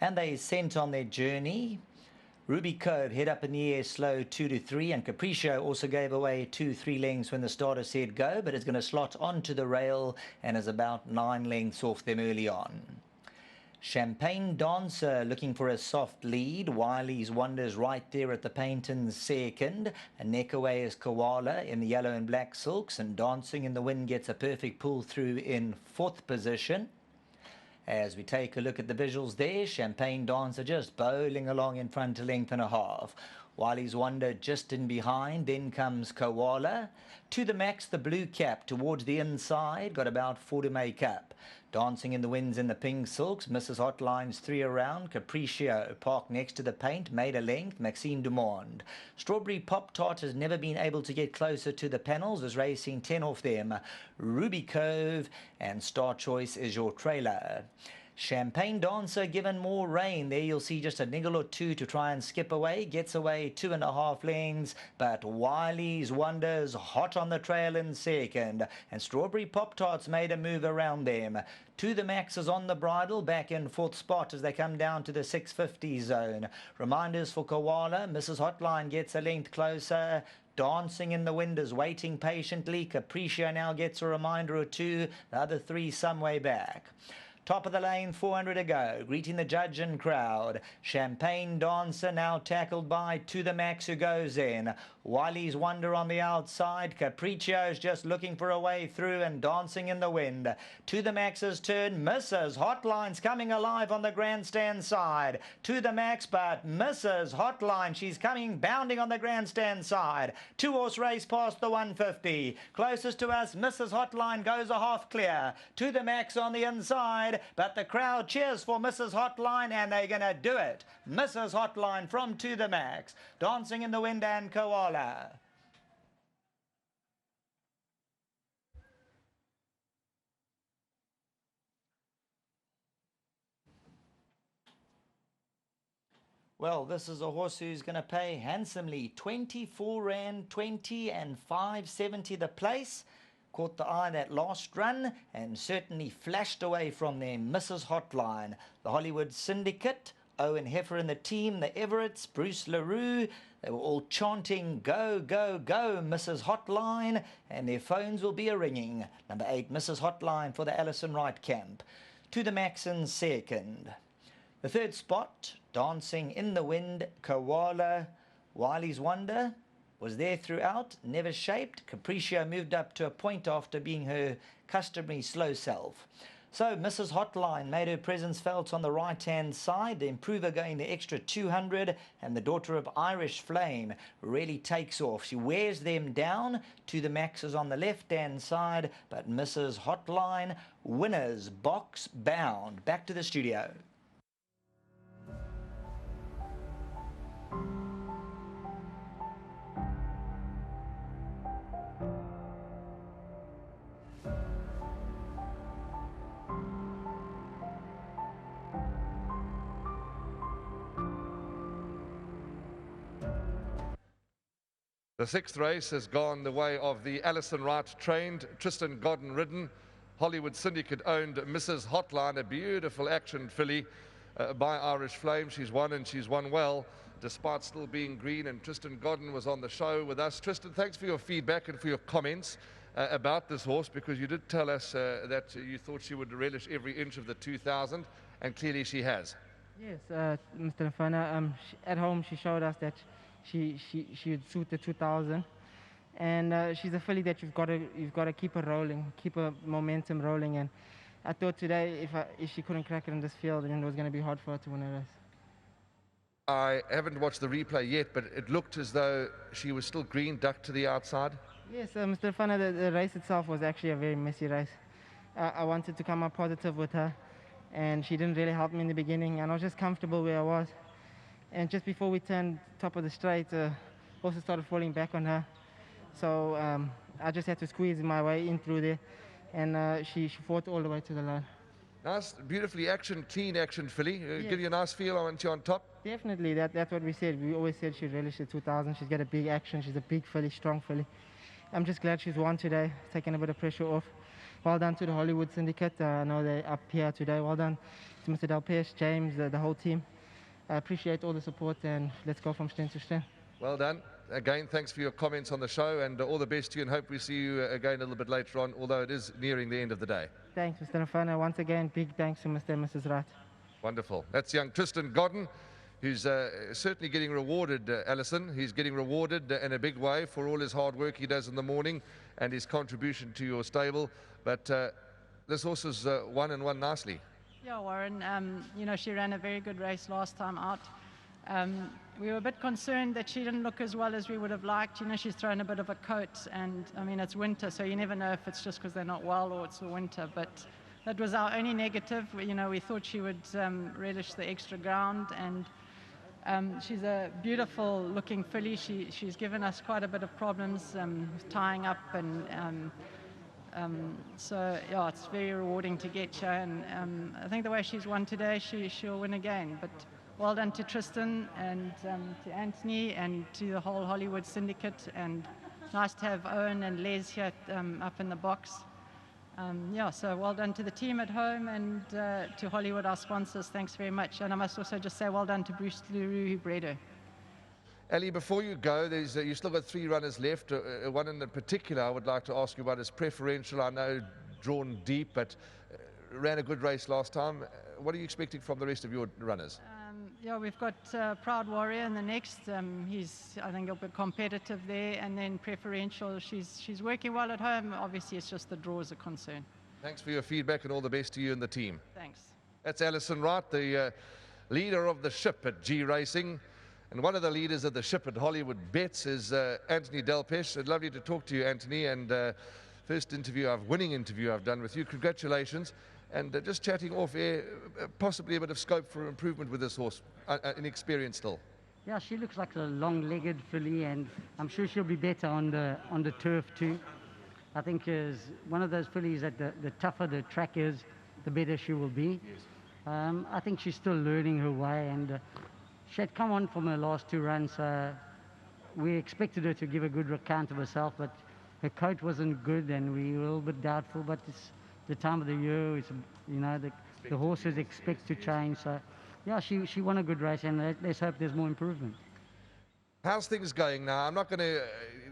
And they sent on their journey. Ruby Cove head up in the air slow 2-3, and Capriccio also gave away 2-3 lengths when the starter said go, but is going to slot onto the rail and is about 9 lengths off them early on. Champagne Dancer looking for a soft lead. Wiley's Wonders right there at the paint second. A neck away is Koala in the yellow and black silks, and Dancing in the Wind gets a perfect pull through in 4th position. As we take a look at the visuals there, Champagne Dancer just bowling along in front, a length and a half. Wiley's Wonder just in behind, then comes Koala. To the max, the blue cap towards the inside, got about 4 to make up. Dancing in the Winds in the pink silks, Mrs. Hotline's 3 around. Capriccio parked next to the paint, made a length, Maxine Dumond. Strawberry Pop Tart has never been able to get closer to the panels, is racing 10 off them. Ruby Cove and Star Choice is your trailer. Champagne Dancer given more rain. There you'll see just a niggle or two to try and skip away. Gets away 2.5 lengths, but Wiley's Wonders hot on the trail in second. And Strawberry Pop-Tarts made a move around them. To the Max is on the bridle, back in 4th spot as they come down to the 650 zone. Reminders for Koala. Mrs. Hotline gets a length closer. Dancing in the Wind is waiting patiently. Capriccio now gets a reminder or two. The other 3 some way back. Top of the lane, 400 to go. Greeting the judge and crowd. Champagne Dancer now tackled by To the Max, who goes in. Wiley's Wonder on the outside. Capriccio's just looking for a way through, and Dancing in the Wind. To the Max's turn. Mrs. Hotline's coming alive on the grandstand side. To the Max, but Mrs. Hotline, she's coming bounding on the grandstand side. 2-horse race past the 150. Closest to us, Mrs. Hotline goes a half clear. To the Max on the inside. But the crowd cheers for Mrs. Hotline, and they're going to do it. Mrs. Hotline from To the Max. Dancing in the Wind and Koala. Well, this is a horse who's going to pay handsomely. 24 Rand 20 and 570 the place. Caught the eye that last run and certainly flashed away from them. Mrs. Hotline, the Hollywood Syndicate, Owen Heffer and the team, the Everetts, Bruce LaRue, they were all chanting, go, go, go, Mrs. Hotline, and their phones will be a-ringing. Number 8, Mrs. Hotline for the Alison Wright camp. To the Max in second. The 3rd spot, Dancing in the Wind, Koala, Wiley's Wonder, was there throughout, never shaped. Capriccio moved up to a point after being her customary slow self. So Mrs. Hotline made her presence felt on the right-hand side. The improver going the extra 200, and the daughter of Irish Flame really takes off. She wears them down. To the Max is on the left-hand side, but Mrs. Hotline, winners, box bound. Back to the studio. The 6th race has gone the way of the Alison Wright trained, Tristan Godden ridden, Hollywood Syndicate owned Mrs. Hotline, a beautiful action filly by Irish Flame. She's won, and she's won well, despite still being green, and Tristan Godden was on the show with us. Tristan, thanks for your feedback and for your comments about this horse, because you did tell us that you thought she would relish every inch of the 2000, and clearly she has. Yes, Mr. Nfana, at home she showed us that she would suit the 2000, and she's a filly that you've got to keep her rolling, keep her momentum rolling. And I thought today if she couldn't crack it in this field, then it was going to be hard for her to win a race. I haven't watched the replay yet, but it looked as though she was still green, ducked to the outside. Yes, Mr. Nfana, the race itself was actually a very messy race. I wanted to come up positive with her, and she didn't really help me in the beginning, and I was just comfortable where I was. And just before we turned top of the straight, horses started falling back on her. So I just had to squeeze my way in through there, and she fought all the way to the line. Nice, beautifully clean action filly. Yes. Give you a nice feel on she on top. Definitely, that's what we said. We always said she'd relish the 2000. She's got a big action. She's a big filly, strong filly. I'm just glad she's won today, taking a bit of pressure off. Well done to the Hollywood Syndicate. I know they're up here today. Well done to Mr. Delpesh, James, the whole team. I appreciate all the support, and let's go from strength to strength. Well done. Again, thanks for your comments on the show, and all the best to you, and hope we see you again a little bit later on, although it is nearing the end of the day. Thanks, Mr. Nafana. Once again, big thanks to Mr. and Mrs. Wright. Wonderful. That's young Tristan Godden, who's certainly getting rewarded, Alison. He's getting rewarded in a big way for all his hard work he does in the morning and his contribution to your stable. But this horse has won and won nicely. Yeah, Warren, you know, she ran a very good race last time out. We were a bit concerned that she didn't look as well as we would have liked. You know, she's thrown a bit of a coat, and I mean, it's winter, so you never know if it's just because they're not well or it's the winter. But that was our only negative. You know, we thought she would relish the extra ground, and she's a beautiful looking filly. She's given us quite a bit of problems tying up, and so yeah, it's very rewarding to get her. And I think the way she's won today, she'll win again. But well done to Tristan and to Anthony and to the whole Hollywood syndicate, and nice to have Owen and Les here up in the box. Yeah, so well done to the team at home, and to Hollywood, our sponsors, thanks very much. And I must also just say well done to Bruce Leroux, who bred her. Ali, before you go, you've still got 3 runners left. One in particular I would like to ask you about is Preferential. I know drawn deep, but ran a good race last time. What are you expecting from the rest of your runners? Yeah, we've got Proud Warrior in the next. I think he'll be competitive there. And then Preferential, she's working well at home. Obviously, it's just the draw is a concern. Thanks for your feedback, and all the best to you and the team. Thanks. That's Alison Wright, the leader of the ship at G Racing. And one of the leaders of the ship at Hollywoodbets is Anthony Delpesh. It's lovely to talk to you, Anthony. And first winning interview I've done with you. Congratulations. And just chatting off air, possibly a bit of scope for improvement with this horse, inexperienced still. Yeah, she looks like a long-legged filly, and I'm sure she'll be better on the turf too. I think is one of those fillies that the tougher the track is, the better she will be. Yes. I think she's still learning her way, and she had come on from her last 2 runs. We expected her to give a good account of herself, but her coat wasn't good, and we were a little bit doubtful. But it's the time of the year, it's, you know, the horses expect to change. So, yeah, she won a good race, and let's hope there's more improvement. How's things going now? I'm not going to,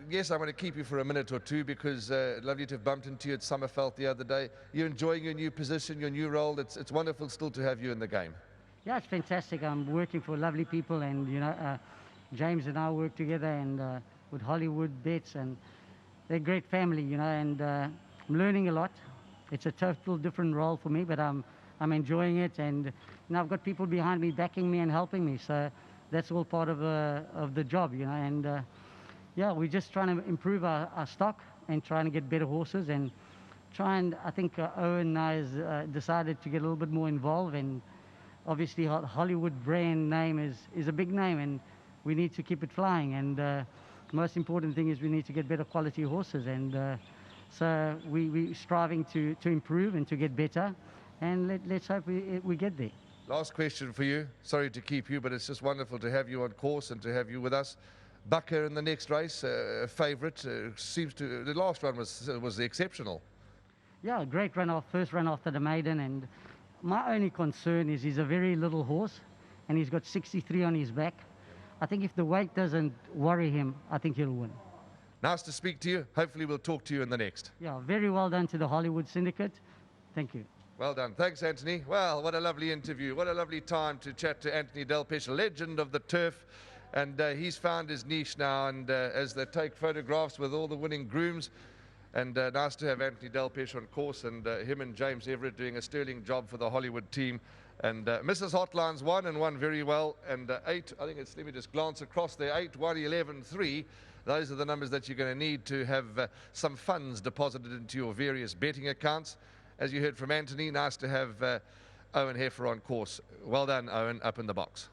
yes, I'm going to keep you for a minute or two, because lovely to have bumped into you at Summerfeld the other day. You're enjoying your new position, your new role. It's wonderful still to have you in the game. Yeah, it's fantastic. I'm working for lovely people, and, you know, James and I work together, and with Hollywoodbets, and they're a great family, you know, and I'm learning a lot. It's a total different role for me, but I'm enjoying it, and now I've got people behind me backing me and helping me, so that's all part of the job, you know. And yeah, we're just trying to improve our stock and trying to get better horses, and I think Owen and I has decided to get a little bit more involved, and obviously Hollywood brand name is a big name, and we need to keep it flying, and the most important thing is we need to get better quality horses, and so we're striving to improve and to get better, and let's hope we get there. Last question for you. Sorry to keep you, but it's just wonderful to have you on course and to have you with us. Bucker in the next race, a favourite. The last run was exceptional. Yeah, a great run off, first run after the maiden, and my only concern is he's a very little horse, and he's got 63 on his back. I think if the weight doesn't worry him, I think he'll win. Nice to speak to you. Hopefully we'll talk to you in the next. Yeah, very well done to the Hollywood Syndicate. Thank you. Well done. Thanks, Anthony. Well, what a lovely interview. What a lovely time to chat to Anthony Delpesh, legend of the turf. And he's found his niche now, and as they take photographs with all the winning grooms. And nice to have Anthony Delpesh on course, and him and James Everett doing a sterling job for the Hollywood team. And Mrs. Hotline's won very well. And 8, I think it's, let me just glance across there, 8, 1, 11, 3. Those are the numbers that you're going to need to have some funds deposited into your various betting accounts. As you heard from Anthony, nice to have Owen Heffer on course. Well done, Owen, up in the box.